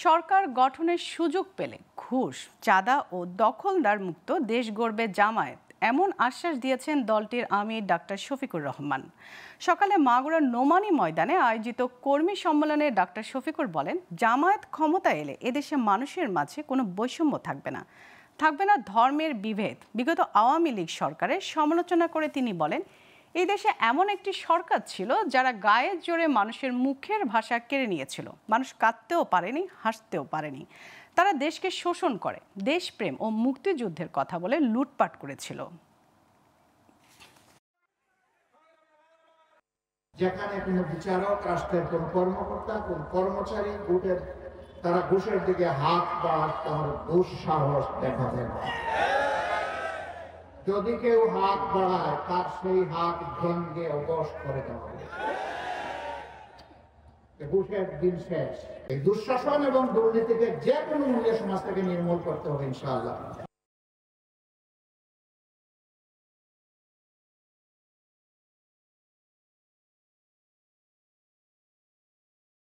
সরকার গঠনের সুযোগ পেলে ঘুষ, চাঁদা ও দখলদার মুক্ত দেশ গড়বে জামায়াত, এমন আশ্বাস দিয়েছেন দলটির আমির ডাক্তার শফিকুর রহমান। সকালে মাগুরার নোমানী ময়দানে আয়োজিত কর্মী সম্মেলনে ডাক্তার শফিকুর বলেন, জামায়াত ক্ষমতা এলে এদেশে মানুষের মাঝে কোনো বৈষম্য থাকবে না, থাকবে না ধর্মের বিভেদ। বিগত আওয়ামী লীগ সরকারের সমালোচনা করে তিনি বলেন, এই দেশে এমন একটি সরকার ছিল যারা গায়ের জোরে মানুষের মুখের ভাষা কেড়ে নিয়েছিল। মানুষ কাঁদতেও পারেনি, হাসতেও পারেনি। তারা দেশকে শোষণ করে, দেশপ্রেম ও মুক্তিযুদ্ধের কথা বলে লুটপাট করেছিল। যেখানে কোনো বিচারক, রাষ্ট্রের কোন কর্মকর্তা, কোন কর্মচারী তারা ঘুষের দিকে হাত বা তার দুঃসাহস দেখাবে না। যদি কেউ হাত বাড়ায় তার সেই হাত ভেঙে অবশ করে দেওয়া হবে। ঘুষের দিন শেষ। এই দুঃশাসন এবং দুর্নীতিকে যে কোনো মূল্যে সমাজ থেকে নির্মূল করতে হবে ইনশাআল্লাহ।